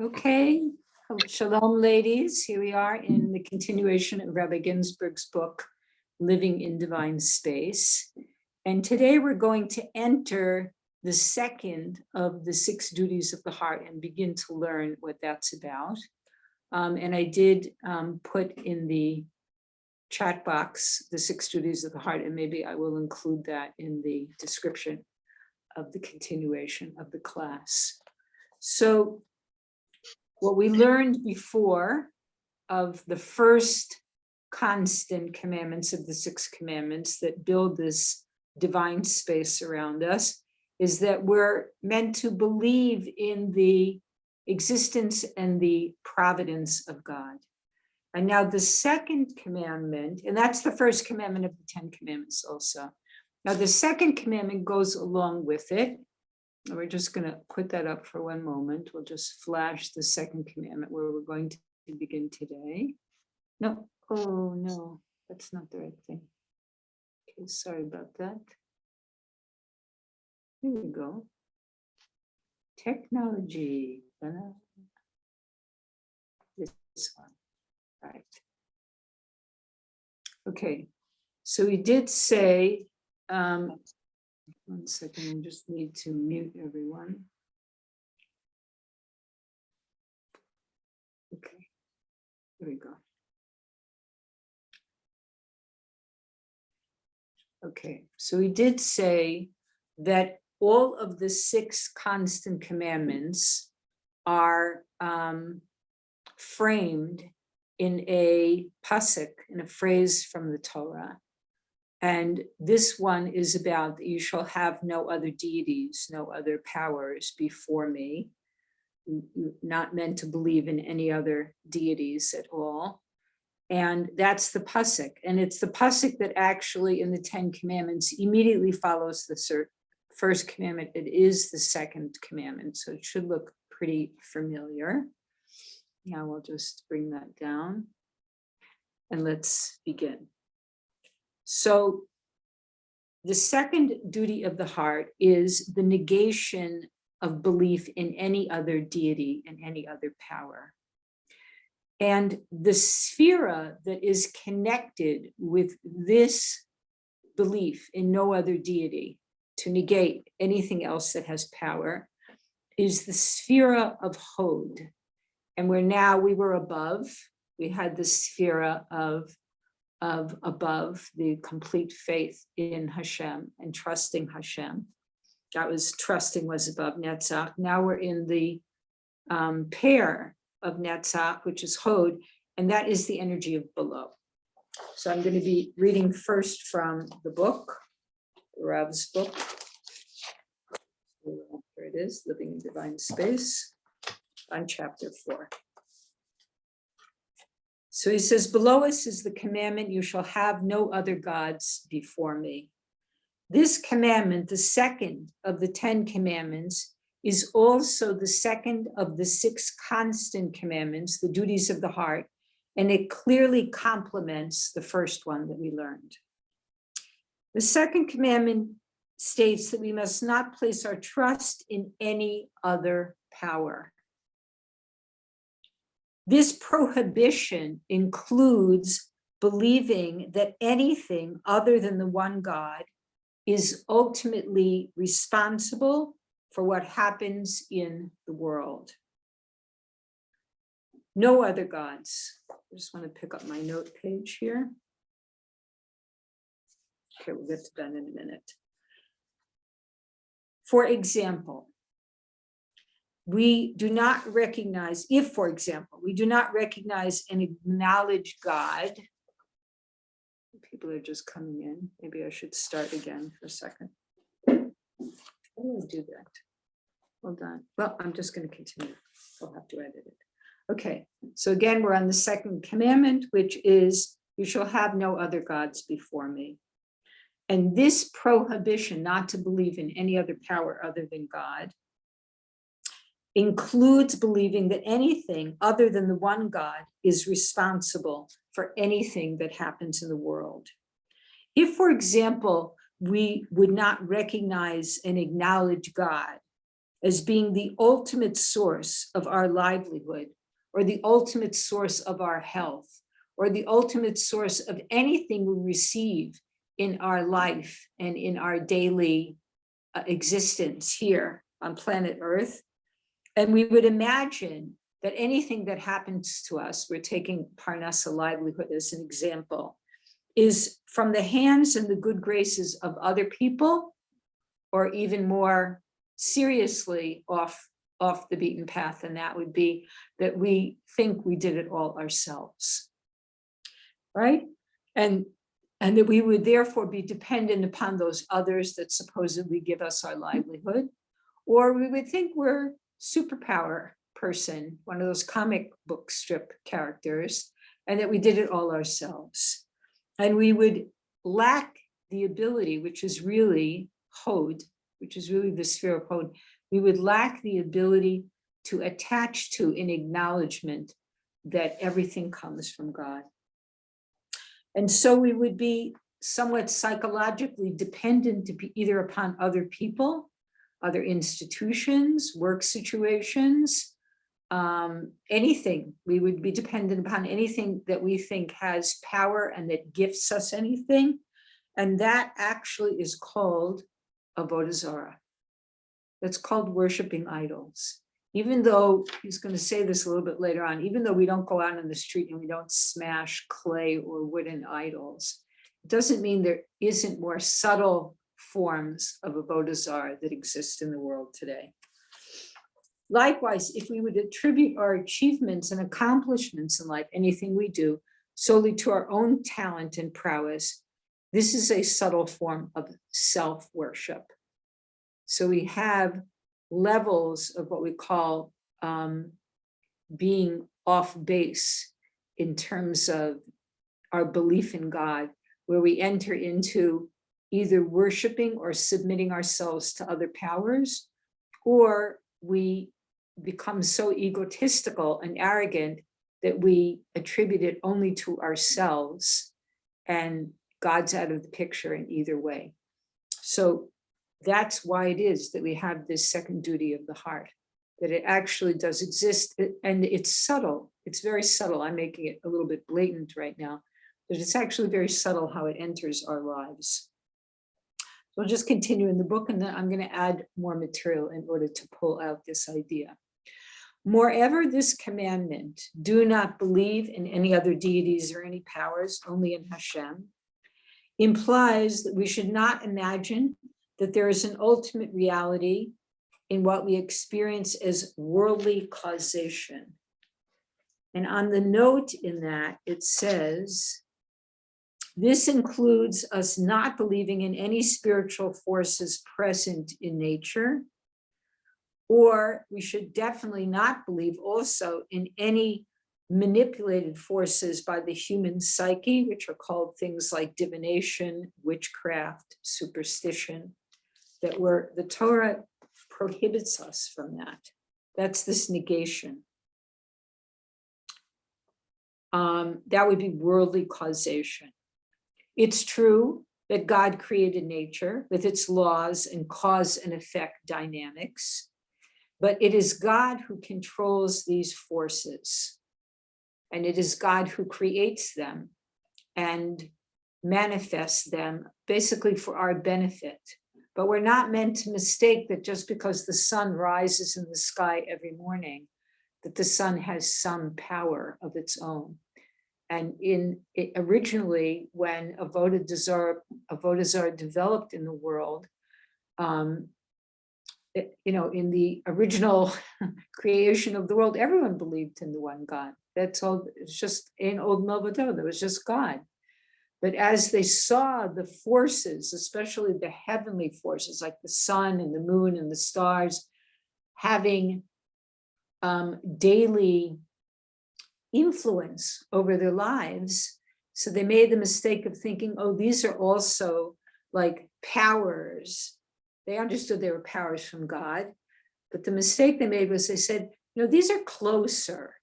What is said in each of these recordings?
Okay, shalom, ladies. Here we are in the continuation of Rabbi Ginsburgh's book, Living in Divine Space. And today we're going to enter the second of the 6 duties of the heart and begin to learn what that's about. And I did put in the chat box the 6 duties of the heart, and maybe I will include that in the description of the continuation of the class. So what we learned before of the first constant commandments of the 6 commandments that build this divine space around us is that we're meant to believe in the existence and the providence of God. And now the second commandment, and that's the first commandment of the 10 commandments also. Now the second commandment goes along with it. We're just going to put that up for one moment. We'll just flash the second commandment where we're going to begin today. No, oh no, that's not the right thing. Okay, sorry about that. Here we go. Technology. This one. Right. Okay, so we did say, one second, I just need to mute everyone. Okay, here we go. Okay, so we did say that all of the 6 constant commandments are framed in a pasuk, in a phrase from the Torah. And this one is about that you shall have no other deities, no other powers before me. Not meant to believe in any other deities at all. And that's the pasuk. And it's the pasuk that actually in the 10 commandments immediately follows the first commandment. It is the second commandment. So it should look pretty familiar. Now we'll just bring that down. And let's begin. So the second duty of the heart is the negation of belief in any other deity and any other power. And the sphera that is connected with this belief in no other deity to negate anything else that has power is the sphera of Hode. And we were above, we had the sphera of above, the complete faith in Hashem and trusting Hashem. That was trusting was above Netzach. Now we're in the pair of Netzach, which is Hode, and that is the energy of below. So I'm going to be reading first from the book, Rav's book. Here it is, Living in Divine Space, on chapter 4. So he says, below us is the commandment, you shall have no other gods before me. This commandment, the second of the 10 commandments, is also the second of the 6 constant commandments, the duties of the heart, and it clearly complements the first one that we learned. The second commandment states that we must not place our trust in any other power. This prohibition includes believing that anything other than the one God is ultimately responsible for what happens in the world. No other gods. I just want to pick up my note page here. Okay, we'll get to that in a minute. For example, we do not recognize, if, for example, we do not recognize and acknowledge God. People are just coming in. Maybe I should start again for a second. How do I do that? Hold on. Well, I'm just going to continue. I'll have to edit it. Okay, so again, we're on the second commandment, which is, you shall have no other gods before me. And this prohibition not to believe in any other power other than God includes believing that anything other than the one God is responsible for anything that happens in the world. If, for example, we would not recognize and acknowledge God as being the ultimate source of our livelihood, or the ultimate source of our health, or the ultimate source of anything we receive in our life and in our daily existence here on planet Earth. And we would imagine that anything that happens to us, we're taking Parnassa livelihood as an example, is from the hands and the good graces of other people, or even more seriously off the beaten path, and that would be that we think we did it all ourselves, right? And that we would therefore be dependent upon those others that supposedly give us our livelihood, or we would think we're superpower person, one of those comic book strip characters, and that we did it all ourselves. And we would lack the ability, which is really Hode, which is really the sphere of Hode, we would lack the ability to attach to an acknowledgement that everything comes from God. And so we would be somewhat psychologically dependent either upon other people, other institutions, work situations, anything. We would be dependent upon anything that we think has power and that gifts us anything. And that actually is called avodah zarah. That's called worshiping idols. Even though, he's going to say this a little bit later on, even though we don't go out on the street and we don't smash clay or wooden idols, it doesn't mean there isn't more subtle forms of avodah zarah that exist in the world today. Likewise, if we would attribute our achievements and accomplishments in life, anything we do, solely to our own talent and prowess, this is a subtle form of self-worship. So we have levels of what we call being off base in terms of our belief in God, where we enter into either worshiping or submitting ourselves to other powers, or we become so egotistical and arrogant that we attribute it only to ourselves, and God's out of the picture in either way. So that's why it is that we have this second duty of the heart, that it actually does exist, and it's subtle. It's very subtle. I'm making it a little bit blatant right now, but it's actually very subtle how it enters our lives. So I'll just continue in the book, and then I'm going to add more material in order to pull out this idea. Moreover, this commandment, do not believe in any other deities or any powers, only in Hashem, implies that we should not imagine that there is an ultimate reality in what we experience as worldly causation. And on the note in that, it says, this includes us not believing in any spiritual forces present in nature, or we should definitely not believe also in any manipulated forces by the human psyche, which are called things like divination, witchcraft, superstition, the Torah prohibits us from that. That's this negation. That would be worldly causation. It's true that God created nature with its laws and cause and effect dynamics, but it is God who controls these forces, and it is God who creates them and manifests them basically for our benefit. But we're not meant to mistake that just because the sun rises in the sky every morning, that the sun has some power of its own. And originally, when avodah zarah developed in the world, in the original creation of the world, everyone believed in the one God. That's all. It's just in Old Milvato, there was just God. But as they saw the forces, especially the heavenly forces like the sun and the moon and the stars, having daily influence over their lives, so they made the mistake of thinking, oh, these are also like powers. They understood they were powers from God, but the mistake they made was they said, these are closer.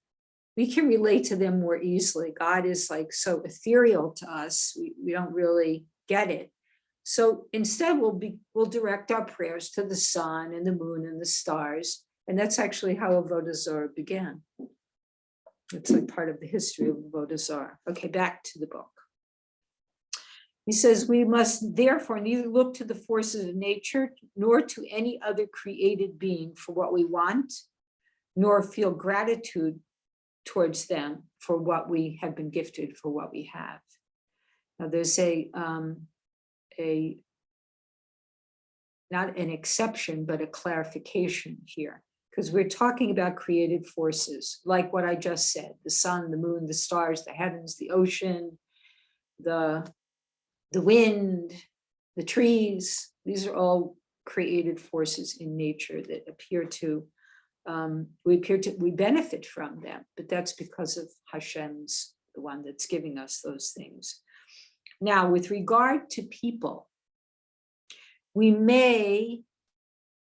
We can relate to them more easily. God is like so ethereal to us. We don't really get it. So instead, we'll direct our prayers to the sun and the moon and the stars. And that's actually how Avodah Zarah began. It's like part of the history of Avodah Zarah. Okay, back to the book. He says, we must therefore neither look to the forces of nature nor to any other created being for what we want, nor feel gratitude towards them for what we have been gifted, for what we have. Now there's not an exception, but a clarification here, because we're talking about created forces, like what I just said, the sun, the moon, the stars, the heavens, the ocean, the wind, the trees. These are all created forces in nature that appear to, we benefit from them, but that's because of Hashem's, the one that's giving us those things. Now, with regard to people, we may,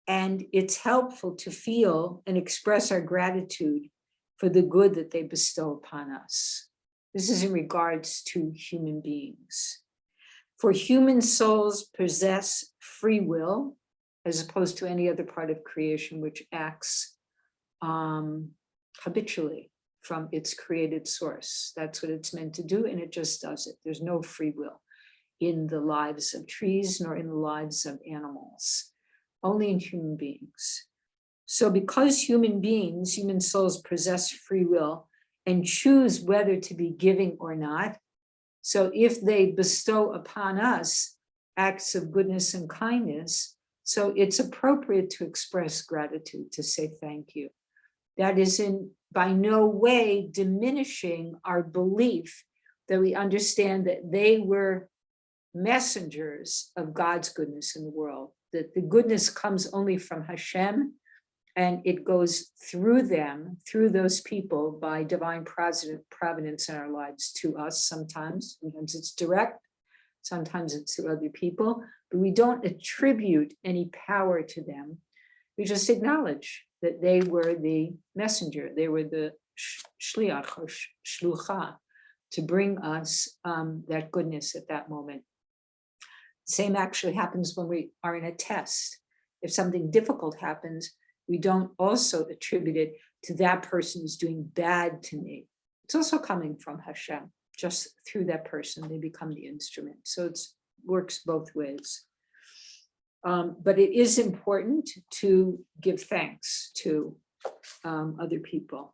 and it's helpful to feel and express our gratitude for the good that they bestow upon us. This is in regards to human beings. For human souls possess free will, as opposed to any other part of creation which acts habitually from its created source. That's what it's meant to do, and it just does it. There's no free will in the lives of trees, nor in the lives of animals, only in human beings. So because human beings, human souls possess free will and choose whether to be giving or not, so if they bestow upon us acts of goodness and kindness, so it's appropriate to express gratitude, to say thank you. That is by no way diminishing our belief that we understand that they were messengers of God's goodness in the world, that the goodness comes only from Hashem, and it goes through them, through those people, by divine providence in our lives to us sometimes. Sometimes it's direct, sometimes it's to other people, but we don't attribute any power to them. We just acknowledge that they were the messenger, they were the shliach or shlucha to bring us that goodness at that moment. Same actually happens when we are in a test. If something difficult happens, we don't also attribute it to that person who's doing bad to me. It's also coming from Hashem. Just through that person, they become the instrument. So it works both ways. But it is important to give thanks to other people.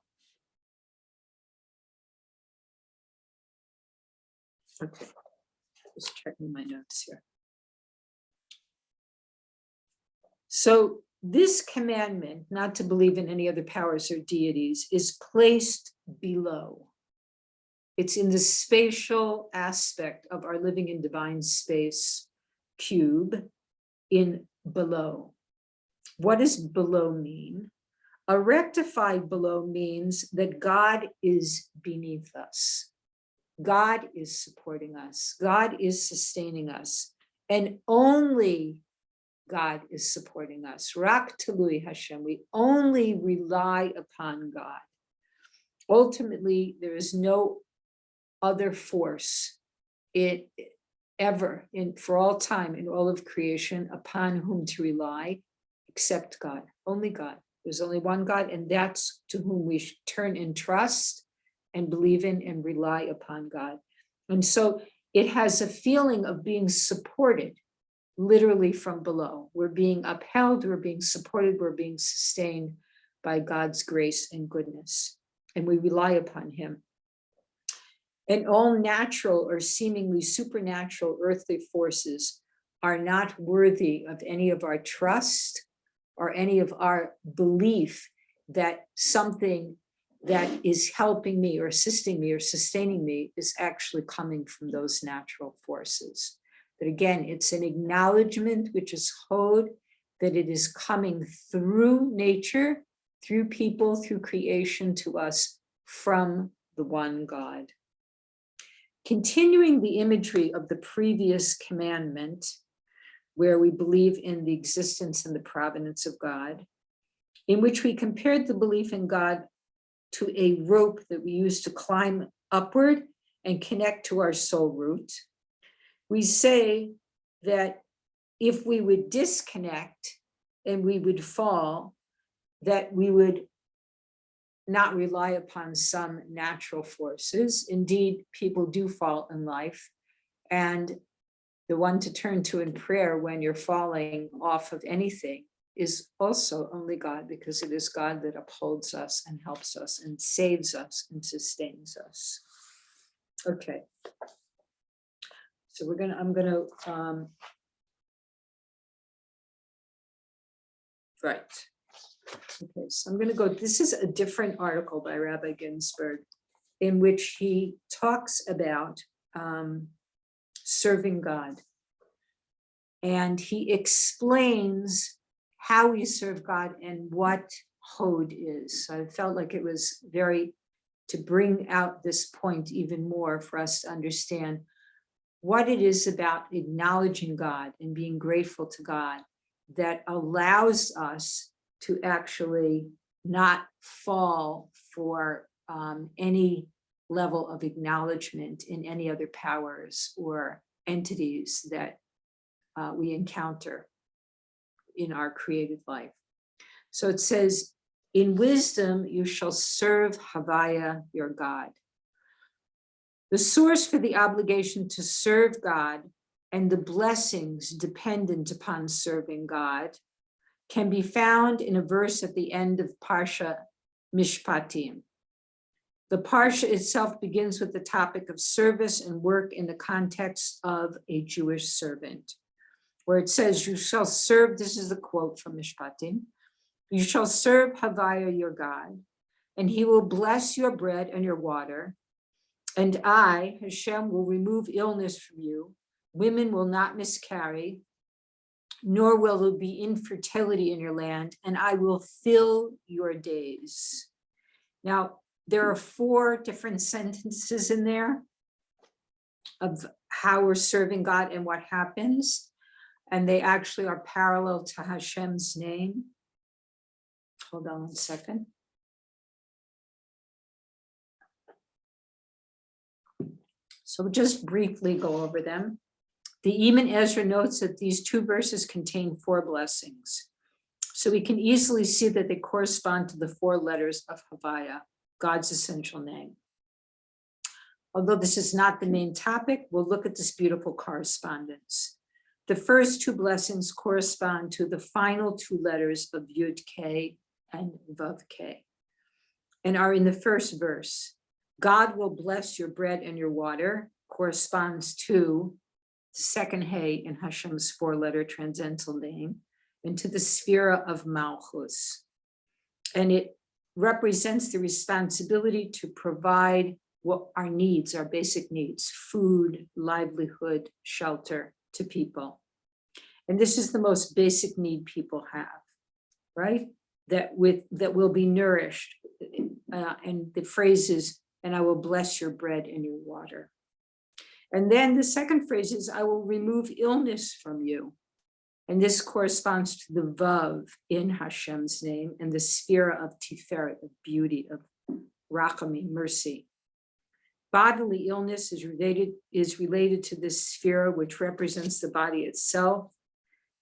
Okay, just checking my notes here. So this commandment, not to believe in any other powers or deities, is placed below. It's in the spatial aspect of our living in divine space cube in below. What does below mean? A rectified below means that God is beneath us. God is supporting us. God is sustaining us. And only God is supporting us. Rak Talui Hashem. We only rely upon God. Ultimately, there is no other force for all time in all of creation upon whom to rely except God. Only God. There's only one God, and that's to whom we should turn and trust and believe in and rely upon God. And so it has a feeling of being supported literally from below. We're being upheld, we're being supported, we're being sustained by God's grace and goodness, and we rely upon him. And all natural or seemingly supernatural earthly forces are not worthy of any of our trust or any of our belief that something that is helping me or assisting me or sustaining me is actually coming from those natural forces. That again, it's an acknowledgement, which is Hode, that it is coming through nature, through people, through creation to us from the one God. Continuing the imagery of the previous commandment, where we believe in the existence and the providence of God, in which we compared the belief in God to a rope that we use to climb upward and connect to our soul root, we say that if we would disconnect and we would fall, that we would not rely upon some natural forces. Indeed, people do fall in life. And the one to turn to in prayer when you're falling off of anything is also only God, because it is God that upholds us and helps us and saves us and sustains us. Okay. So right. Okay, so I'm going to go, this is a different article by Rabbi Ginsburgh in which he talks about serving God. And he explains how we serve God and what Hode is. So I felt like it was to bring out this point even more for us to understand what it is about acknowledging God and being grateful to God that allows us to actually not fall for any level of acknowledgement in any other powers or entities that we encounter in our created life. So it says, in wisdom, you shall serve Havaya, your God. The source for the obligation to serve God and the blessings dependent upon serving God can be found in a verse at the end of Parsha Mishpatim. The Parsha itself begins with the topic of service and work in the context of a Jewish servant, where it says, you shall serve, this is the quote from Mishpatim, you shall serve Havaya, your God, and he will bless your bread and your water. And I, Hashem, will remove illness from you. Women will not miscarry, nor will there be infertility in your land, and I will fill your days. Now, there are 4 different sentences in there of how we're serving God and what happens. And they actually are parallel to Hashem's name. Hold on 1 second. So we'll just briefly go over them. The Ibn Ezra notes that these 2 verses contain 4 blessings. So we can easily see that they correspond to the 4 letters of Havaya, God's essential name. Although this is not the main topic, we'll look at this beautiful correspondence. The first 2 blessings correspond to the final 2 letters of Yud K and Vav K, and are in the first verse. God will bless your bread and your water corresponds to the second Hey in Hashem's 4-letter transcendental name, and to the Sphira of Malchus. And it represents the responsibility to provide what our needs, our basic needs, food, livelihood, shelter to people. And this is the most basic need people have, right? That will be nourished. And the phrase is, and I will bless your bread and your water. And then the second phrase is, I will remove illness from you. And this corresponds to the Vav in Hashem's name and the Sphira of Tiferet, of beauty, of Rachamim, mercy. Bodily illness is related to this Sphira, which represents the body itself,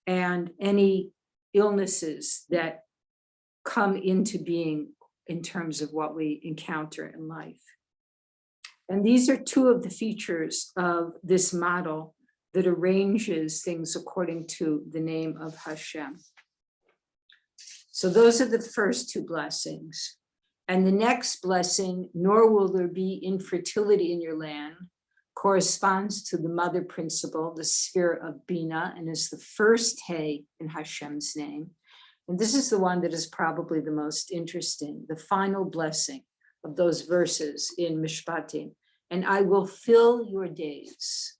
and any illnesses that come into being in terms of what we encounter in life. And these are 2 of the features of this model that arranges things according to the name of Hashem. So those are the first 2 blessings. And the next blessing, nor will there be infertility in your land, corresponds to the mother principle, the sphere of Bina, and is the first Hey in Hashem's name. And this is the one that is probably the most interesting, the final blessing of those verses in Mishpatim. And I will fill your days.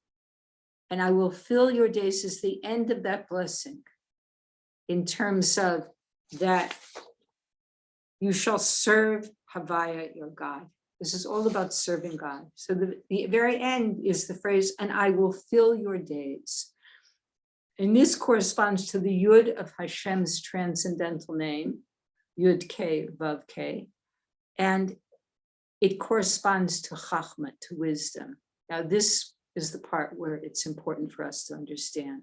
And I will fill your days is the end of that blessing in terms of that you shall serve Havaya, your God. This is all about serving God. So the very end is the phrase, and I will fill your days. And this corresponds to the Yud of Hashem's transcendental name, Yud K, Vav K. And it corresponds to Chachma, to wisdom. Now this is the part where it's important for us to understand.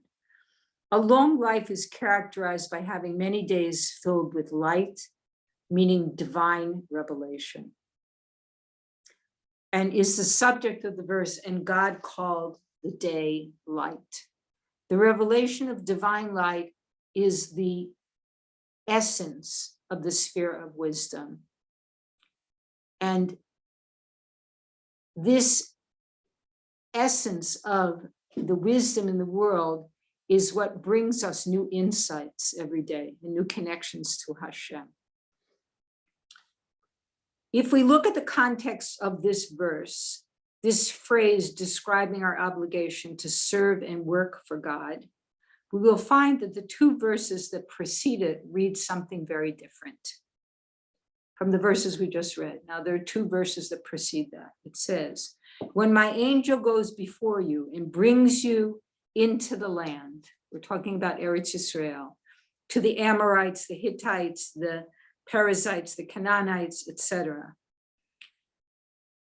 A long life is characterized by having many days filled with light, meaning divine revelation, and is the subject of the verse, and God called the day light. The revelation of divine light is the essence of the sphere of wisdom. And this essence of the wisdom in the world is what brings us new insights every day and new connections to Hashem. If we look at the context of this verse, this phrase describing our obligation to serve and work for God, we will find that the two verses that precede it read something very different from the verses we just read. Now, there are two verses that precede that. It says, when my angel goes before you and brings you into the land, we're talking about Eretz Yisrael, to the Amorites, the Hittites, the Perizzites, the Canaanites, etc.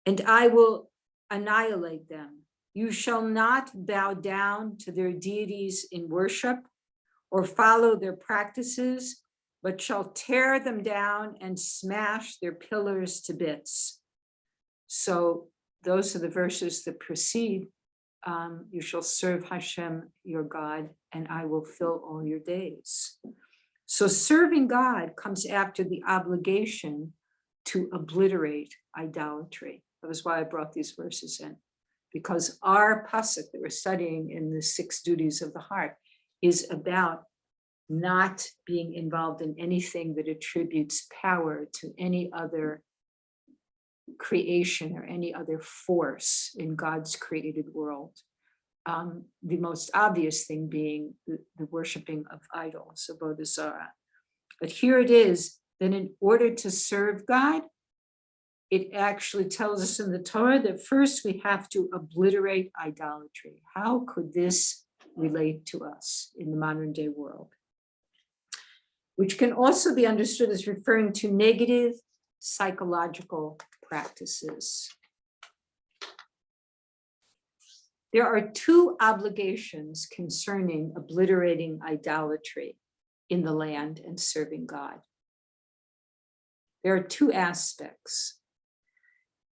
And I will annihilate them. You shall not bow down to their deities in worship or follow their practices, but shall tear them down and smash their pillars to bits. So those are the verses that precede, you shall serve Hashem, your God, and I will fill all your days. So serving God comes after the obligation to obliterate idolatry. That was why I brought these verses in, because our pasuk that we're studying in the 6 duties of the heart is about not being involved in anything that attributes power to any other creation or any other force in God's created world. The most obvious thing being the worshiping of idols, avodah zarah. But here it is that in order to serve God, it actually tells us in the Torah that first we have to obliterate idolatry. How could this relate to us in the modern day world? Which can also be understood as referring to negative psychological practices. There are 2 obligations concerning obliterating idolatry in the land and serving God. There are 2 aspects.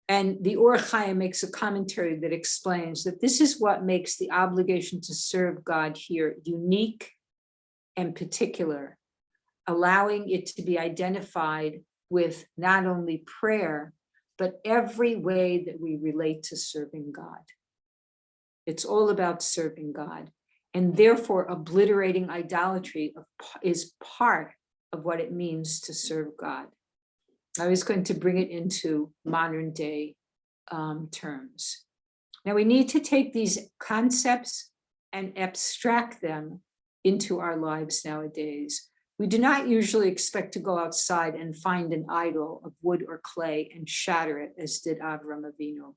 And the Or Chaim makes a commentary that explains that this is what makes the obligation to serve God here unique and particular, allowing it to be identified with not only prayer, but every way that we relate to serving God. It's all about serving God. And therefore, obliterating idolatry is part of what it means to serve God. I was going to bring it into modern day terms. Now, we need to take these concepts and abstract them into our lives nowadays. We do not usually expect to go outside and find an idol of wood or clay and shatter it, as did Avram Avinu,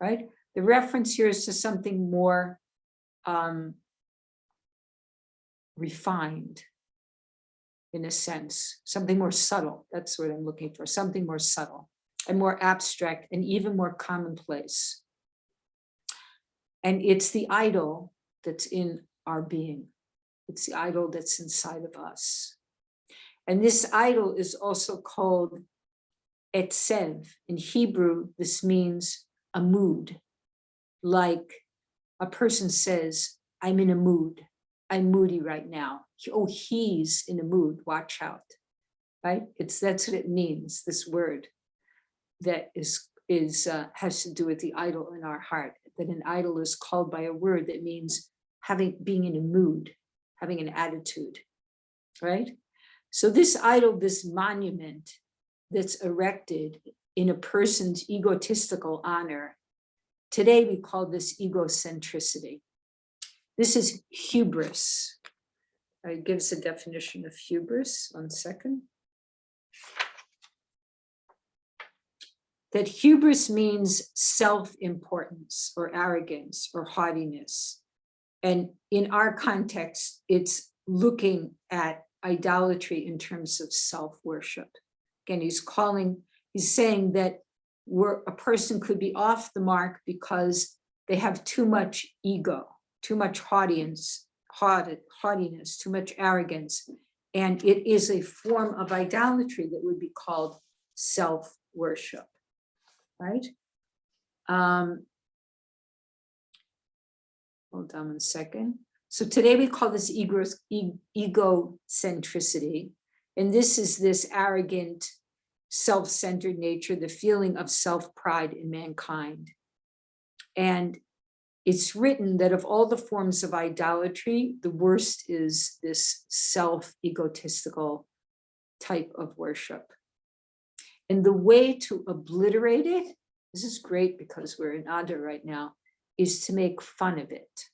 right? The reference here is to something more refined, in a sense, something more subtle. That's what I'm looking for, something more subtle and more abstract and even more commonplace. And it's the idol that's in our being. It's the idol that's inside of us. And this idol is also called etzev. In Hebrew, this means a mood. Like a person says, I'm in a mood. I'm moody right now. Oh, he's in a mood. Watch out, right? That's what it means. This word that has to do with the idol in our heart. That an idol is called by a word that means being in a mood, having an attitude, right? So this idol, this monument that's erected in a person's egotistical honor, today we call this egocentricity. This is hubris. It gives a definition of hubris. 1 second. That hubris means self-importance or arrogance or haughtiness. And in our context, it's looking at idolatry in terms of self-worship. Again, he's saying that a person could be off the mark because they have too much ego, too much haughtiness, too much arrogance. And it is a form of idolatry that would be called self-worship, right? Hold on 1 second. So today we call this egocentricity. And this is this arrogant, self-centered nature, the feeling of self-pride in mankind. And it's written that of all the forms of idolatry, the worst is this self-egotistical type of worship. And the way to obliterate it, this is great because we're in Adar right now, is to make fun of it.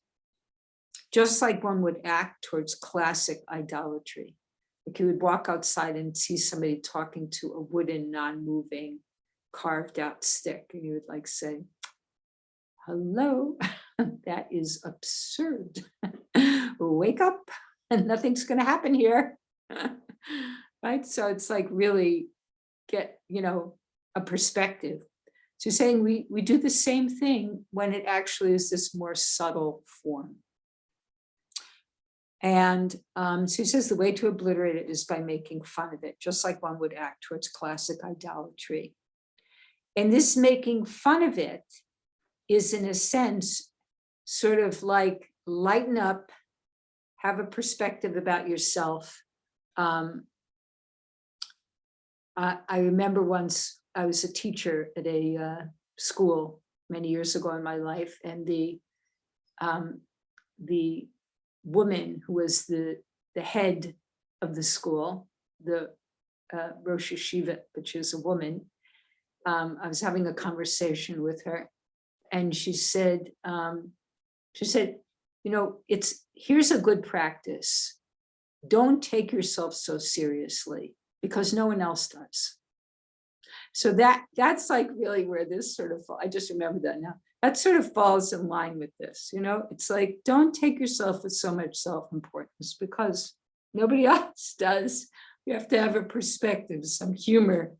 Just like one would act towards classic idolatry. Like you would walk outside and see somebody talking to a wooden, non-moving, carved out stick. And you would like say, hello, that is absurd. Wake up and nothing's gonna happen here. Right? So it's like really get, a perspective. So saying we do the same thing when it actually is this more subtle form. And so he says the way to obliterate it is by making fun of it, just like one would act towards classic idolatry. And this making fun of it is, in a sense, sort of like lighten up, have a perspective about yourself. I remember once I was a teacher at a school many years ago in my life, and the woman who was the head of the school, the Rosh Yeshiva, but she was a woman. I was having a conversation with her, and she said, here's a good practice. Don't take yourself so seriously because no one else does. So that's like really where this sort of, I just remember that now. That sort of falls in line with this, it's like, don't take yourself with so much self-importance because nobody else does. You have to have a perspective, some humor,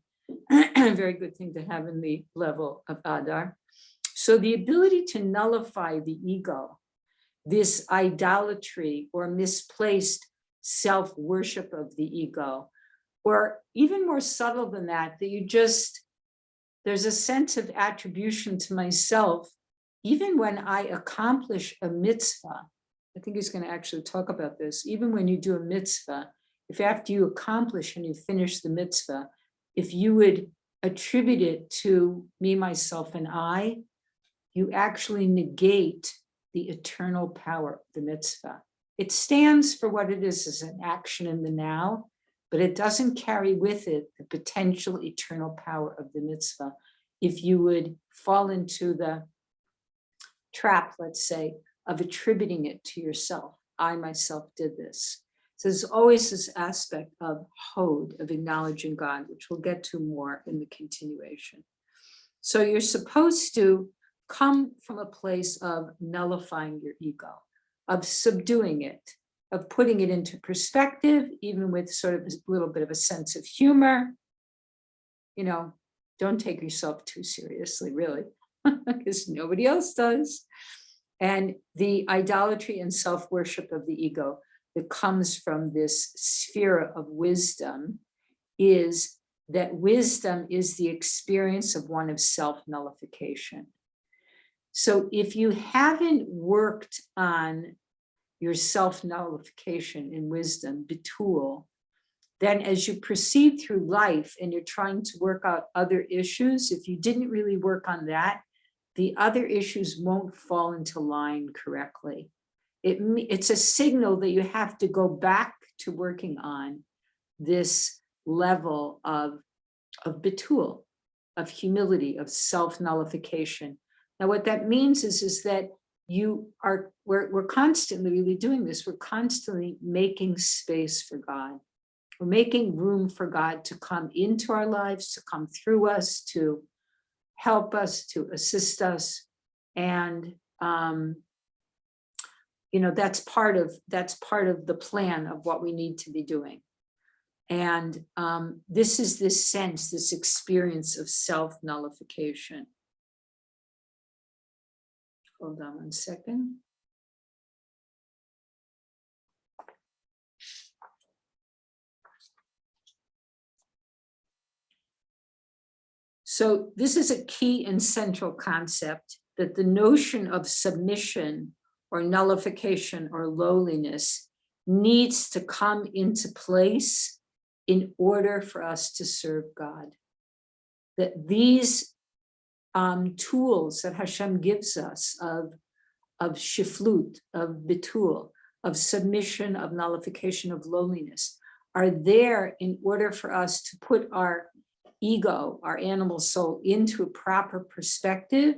a very good thing to have in the level of Adar. So the ability to nullify the ego, this idolatry or misplaced self-worship of the ego, or even more subtle than that, there's a sense of attribution to myself, even when I accomplish a mitzvah. I think he's going to actually talk about this. Even when you do a mitzvah, if after you accomplish and you finish the mitzvah, if you would attribute it to me, myself, and I, you actually negate the eternal power of the mitzvah. It stands for what it is as an action in the now, but it doesn't carry with it the potential eternal power of the mitzvah. If you would fall into the trap, let's say, of attributing it to yourself. I myself did this. So there's always this aspect of Hode, of acknowledging God, which we'll get to more in the continuation. So you're supposed to come from a place of nullifying your ego, of subduing it, of putting it into perspective, even with sort of a little bit of a sense of humor. Don't take yourself too seriously, really, because nobody else does. And the idolatry and self-worship of the ego that comes from this sphere of wisdom is that wisdom is the experience of one of self-nullification. So if you haven't worked on your self-nullification in wisdom, betul, then as you proceed through life and you're trying to work out other issues, if you didn't really work on that, the other issues won't fall into line correctly. It's a signal that you have to go back to working on this level of betul, of humility, of self-nullification. Now, what that means is that we're constantly really doing this. We're constantly making space for God. We're making room for God to come into our lives, to come through us, to help us, to assist us. And, that's part of the plan of what we need to be doing. And this is this experience of self-nullification. Hold on one second. So this is a key and central concept, that the notion of submission or nullification or lowliness needs to come into place in order for us to serve God. That these tools that Hashem gives us of shiflut, of bitul, of submission, of nullification, of lowliness, are there in order for us to put our ego, our animal soul, into a proper perspective.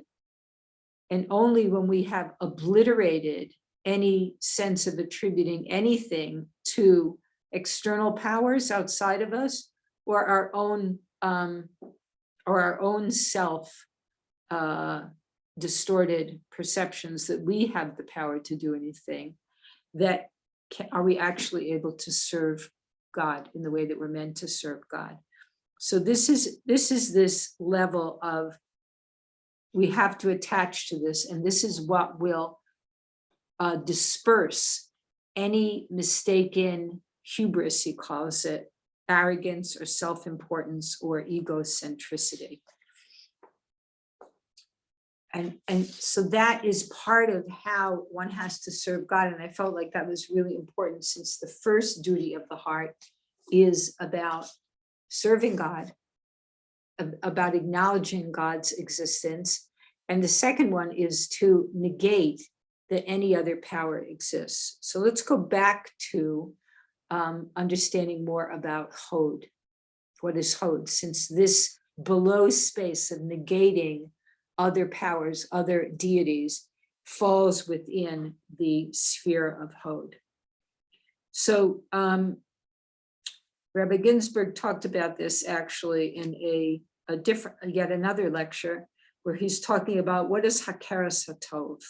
And only when we have obliterated any sense of attributing anything to external powers outside of us, or our own self distorted perceptions that we have the power to do anything, that are we actually able to serve God in the way that we're meant to serve God. So this is this level of, we have to attach to this, and this is what will disperse any mistaken hubris, he calls it, arrogance or self-importance or egocentricity. And so that is part of how one has to serve God. And I felt like that was really important, since the first duty of the heart is about serving God, about acknowledging God's existence. And the second one is to negate that any other power exists. So let's go back to understanding more about Hode. What is Hode? Since this below space of negating other powers, other deities, falls within the sphere of Hode. So Rabbi Ginsburgh talked about this actually in a different, yet another lecture, where he's talking about what is Hakeres HaTov,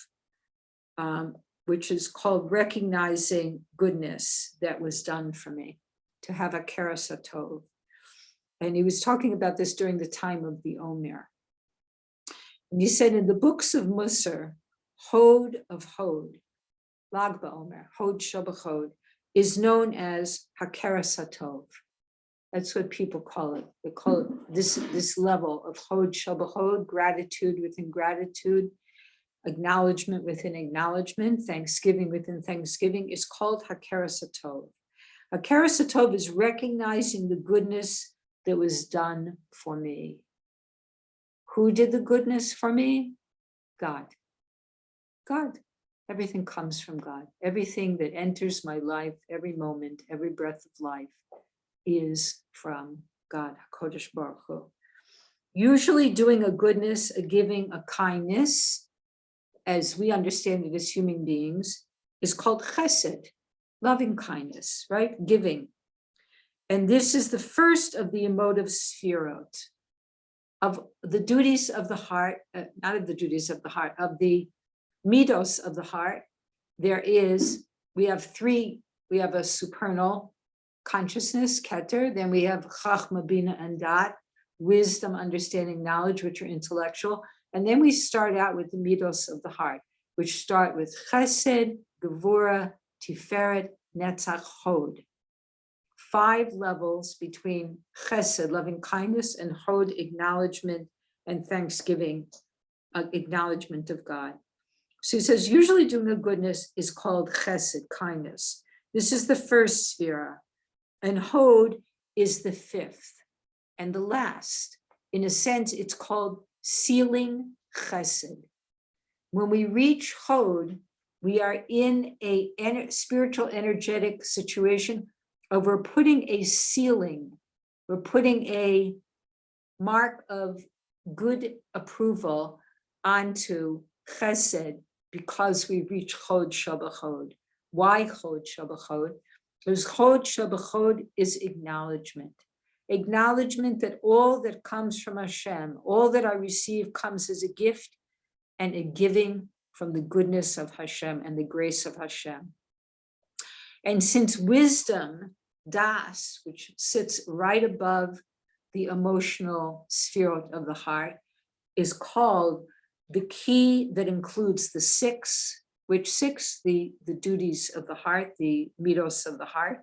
which is called recognizing goodness that was done for me, to have Hakeres HaTov. And he was talking about this during the time of the Omer. And he said in the books of Musar, Hode of Hode, Lag BaOmer, Hode Shabachod, is known as Hakeres HaTov. That's what people call it. They call it this level of Hode Shabachod, gratitude within gratitude, acknowledgement within acknowledgement, thanksgiving within thanksgiving, is called Hakeres HaTov. Hakeres HaTov is recognizing the goodness that was done for me. Who did the goodness for me? God. God. Everything comes from God. Everything that enters my life, every moment, every breath of life is from God, HaKodesh Baruch Hu. Usually doing a goodness, a giving, a kindness, as we understand it as human beings, is called chesed, loving kindness, right? Giving. And this is the first of the emotive sphirot, of the duties of the heart, not of the duties of the heart, of the midos of the heart. We have a supernal consciousness, keter, then we have chachma, bina, and dat, wisdom, understanding, knowledge, which are intellectual. And then we start out with the midos of the heart, which start with chesed, gevura, tiferet, netzach, hod. 5 levels between chesed, loving kindness, and hod, acknowledgement and thanksgiving, acknowledgement of God. So he says, usually doing a goodness is called chesed, kindness. This is the first sphera. And hod is the 5th and the last. In a sense, it's called sealing chesed. When we reach hod, we are in a spiritual, energetic situation of we're putting a sealing, we're putting a mark of good approval onto chesed, because we reach Hod Shabachod. Why Hod Shabachod? Because Hod Shabachod is acknowledgement. Acknowledgement that all that comes from Hashem, all that I receive comes as a gift and a giving from the goodness of Hashem and the grace of Hashem. And since wisdom, das, which sits right above the emotional sphere of the heart, is called the key that includes the six, which six, the duties of the heart, the midos of the heart.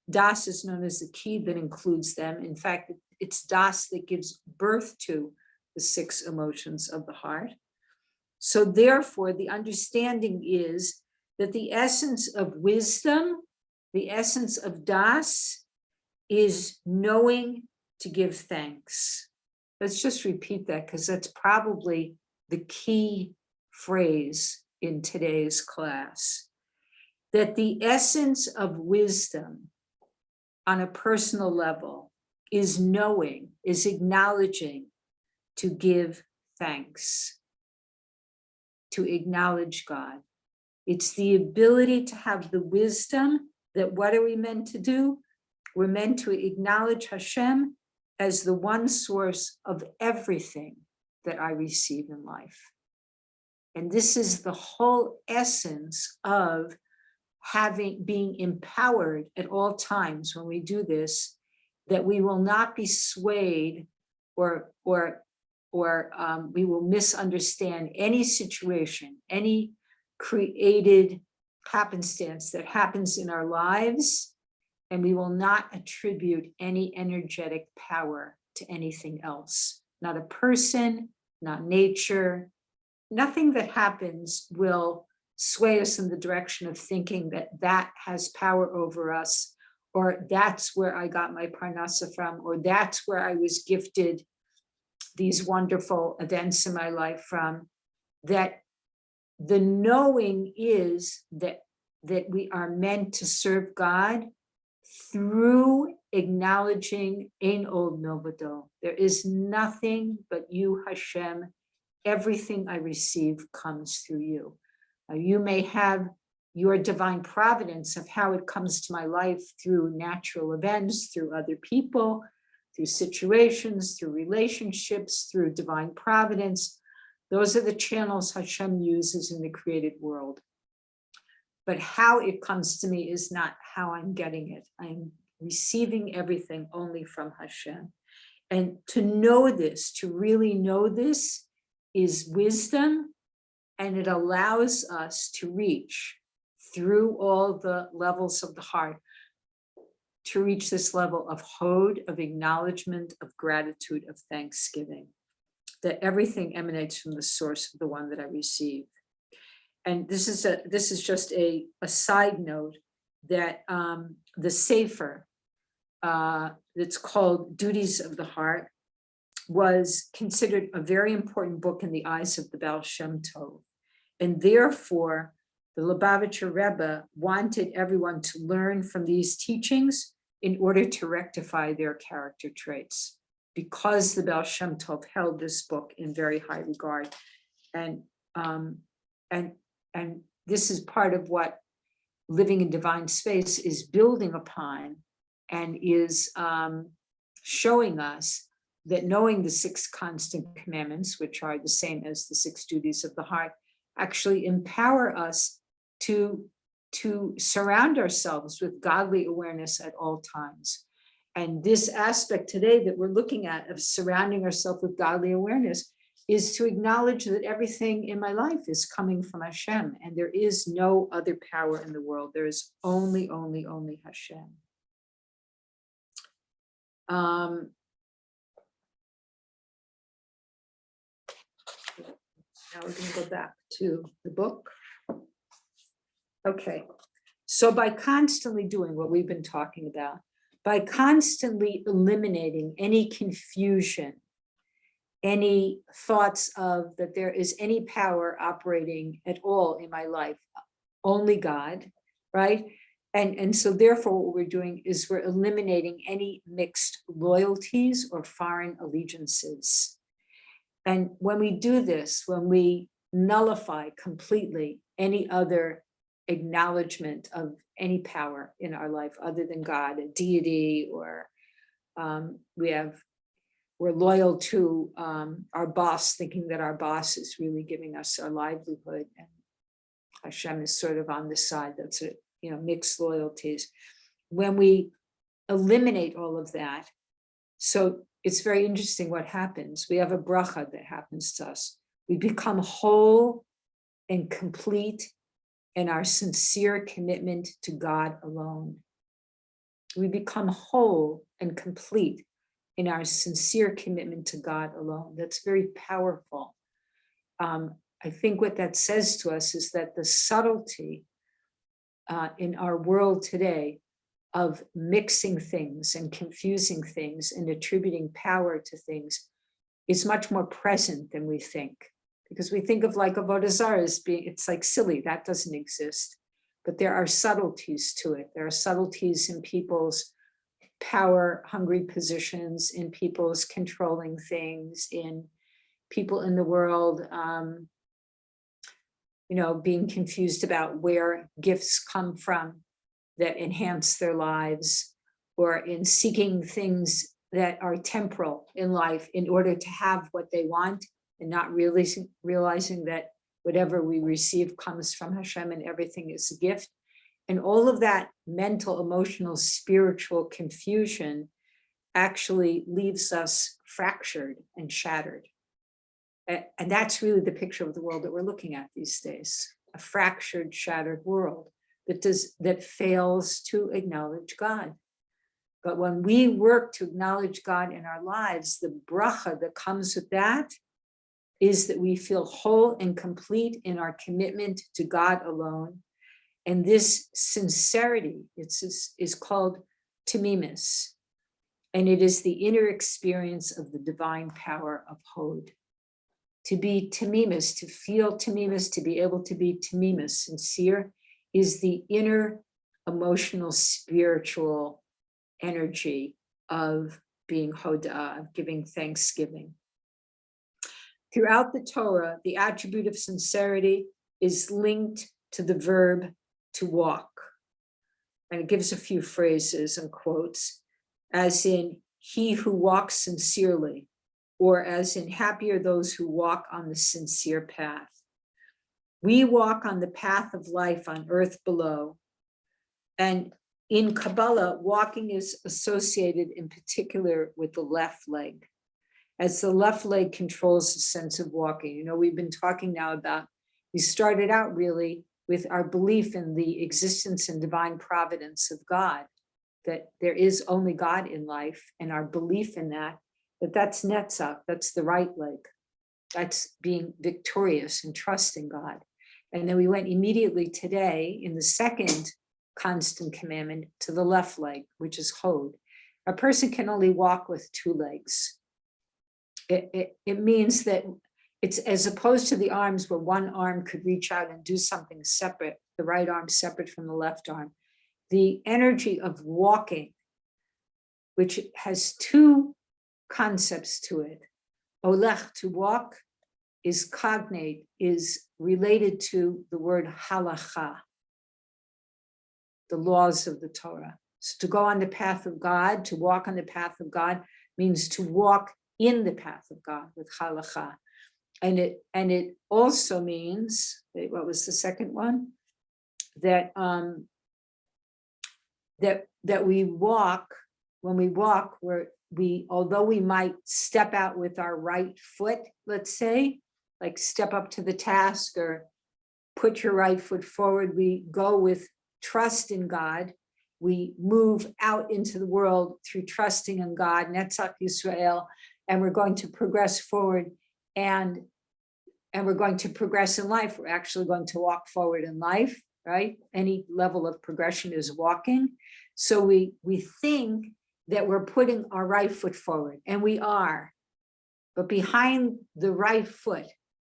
Das is known as the key that includes them. In fact, it's Das that gives birth to the six emotions of the heart. So therefore, the understanding is that the essence of wisdom, the essence of Das, is knowing to give thanks. Let's just repeat that, because that's probably the key phrase in today's class. That the essence of wisdom on a personal level is knowing, is acknowledging to give thanks, to acknowledge God. It's the ability to have the wisdom that what are we meant to do? We're meant to acknowledge Hashem as the one source of everything that I receive in life. And this is the whole essence of being empowered at all times when we do this, that we will not be swayed or we will misunderstand any situation, any created happenstance that happens in our lives, and we will not attribute any energetic power to anything else. Not a person, not nature. Nothing that happens will sway us in the direction of thinking that that has power over us, or that's where I got my parnasa from, or that's where I was gifted these wonderful events in my life from. That the knowing is that we are meant to serve God through acknowledging Ein Od Milvado. There is nothing but you, Hashem. Everything I receive comes through you. You may have your divine providence of how it comes to my life through natural events, through other people, through situations, through relationships, through divine providence. Those are the channels Hashem uses in the created world. But how it comes to me is not how I'm getting it. I'm receiving everything only from Hashem. And to know this, to really know this, is wisdom, and it allows us to reach through all the levels of the heart, to reach this level of Hode, of acknowledgement, of gratitude, of thanksgiving, that everything emanates from the source of the one that I receive. And this is just a side note that the Sefer that's called Duties of the Heart was considered a very important book in the eyes of the Baal Shem Tov. And therefore, the Lubavitcher Rebbe wanted everyone to learn from these teachings in order to rectify their character traits, because the Baal Shem Tov held this book in very high regard. And this is part of what living in divine space is building upon, and is showing us that knowing the six constant commandments, which are the same as the six duties of the heart, actually empower us to surround ourselves with godly awareness at all times. And this aspect today that we're looking at of surrounding ourselves with godly awareness is to acknowledge that everything in my life is coming from Hashem, and there is no other power in the world. There is only Hashem. Now we're going to go back to the book. Okay, so by constantly doing what we've been talking about, by constantly eliminating any confusion, any thoughts of that there is any power operating at all in my life, only God, right? And so therefore what we're doing is we're eliminating any mixed loyalties or foreign allegiances. And when we do this, when we nullify completely any other acknowledgement of any power in our life other than God, a deity, or we're loyal to our boss, thinking that our boss is really giving us our livelihood, and Hashem is sort of on the side. That's it, mixed loyalties. When we eliminate all of that, so it's very interesting what happens. We have a bracha that happens to us. We become whole and complete in our sincere commitment to God alone. We become whole and complete in our sincere commitment to God alone. That's very powerful. I think what that says to us is that the subtlety in our world today of mixing things and confusing things and attributing power to things is much more present than we think. Because we think of like avodah zarah as being, it's like silly, that doesn't exist. But there are subtleties to it. There are subtleties in people's power hungry positions, in people's controlling things, in people in the world, being confused about where gifts come from that enhance their lives, or in seeking things that are temporal in life in order to have what they want, and not realizing that whatever we receive comes from Hashem and everything is a gift. And all of that mental, emotional, spiritual confusion actually leaves us fractured and shattered. And that's really the picture of the world that we're looking at these days, a fractured, shattered world that fails to acknowledge God. But when we work to acknowledge God in our lives, the bracha that comes with that is that we feel whole and complete in our commitment to God alone. And this sincerity is called tamimus. And it is the inner experience of the divine power of Hode. To be tamimus, to feel tamimus, to be able to be tamimus, sincere, is the inner emotional, spiritual energy of being Hoda, of giving thanksgiving. Throughout the Torah, the attribute of sincerity is linked to the verb to walk. And it gives a few phrases and quotes, as in, he who walks sincerely, or as in, happy are those who walk on the sincere path. We walk on the path of life on earth below. And in Kabbalah, walking is associated in particular with the left leg, as the left leg controls the sense of walking. We've been talking now about, we started out really with our belief in the existence and divine providence of God, that there is only God in life, and our belief in that's netzach, that's the right leg. That's being victorious and trusting God. And then we went immediately today in the second constant commandment to the left leg, which is Hode. A person can only walk with two legs. It means that it's as opposed to the arms where one arm could reach out and do something separate, the right arm separate from the left arm. The energy of walking, which has two concepts to it. Olech, to walk, is cognate, is related to the word halacha, the laws of the Torah. So to go on the path of God, to walk on the path of God, means to walk in the path of God with halacha. And it also means, what was the second one? That that we walk, when we walk, although we might step out with our right foot, let's say, like step up to the task or put your right foot forward, we go with trust in God. We move out into the world through trusting in God, Netzach Yisrael, and we're going to progress forward, and we're going to progress in life. We're actually going to walk forward in life, right? Any level of progression is walking. So we think that we're putting our right foot forward, and we are. But behind the right foot,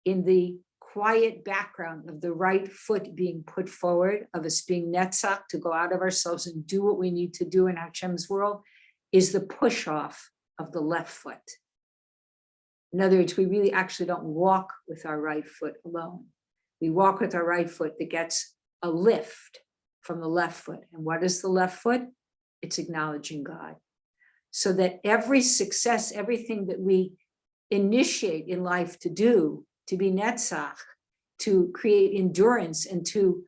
in the quiet background of the right foot being put forward, of us being netzach, to go out of ourselves and do what we need to do in Hashem's world, is the push off of the left foot. In other words, we really actually don't walk with our right foot alone. We walk with our right foot that gets a lift from the left foot. And what is the left foot? It's acknowledging God. So that every success, everything that we initiate in life to do, to be netzach, to create endurance and to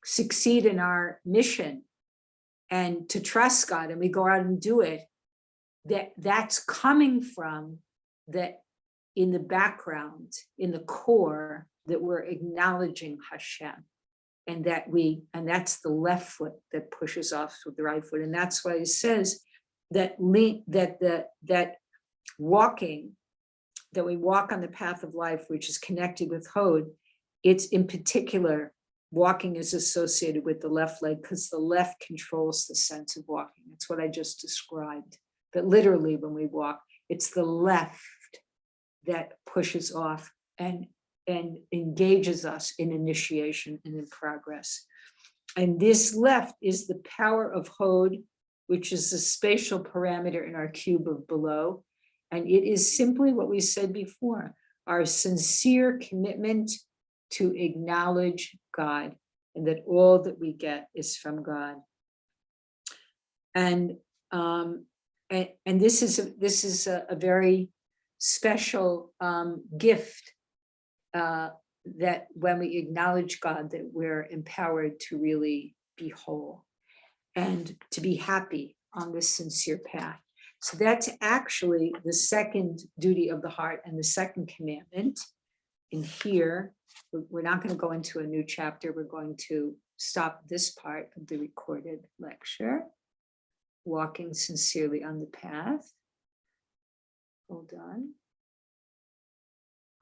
succeed in our mission and to trust God, and we go out and do it, that's coming from that in the background, in the core, that we're acknowledging Hashem. And that's the left foot that pushes off with the right foot. And that's why it says that we walk on the path of life, which is connected with Hode. It's in particular, walking is associated with the left leg because the left controls the sense of walking. That's what I just described. But literally when we walk, it's the left that pushes off and engages us in initiation and in progress. And this left is the power of Hode, which is the spatial parameter in our cube of below. And it is simply what we said before, our sincere commitment to acknowledge God and that all that we get is from God. And this is a very special gift that when we acknowledge God, that we're empowered to really be whole and to be happy on this sincere path. So that's actually the second duty of the heart and the second commandment. In here, we're not going to go into a new chapter. We're going to stop this part of the recorded lecture. Walking sincerely on the path. Hold on.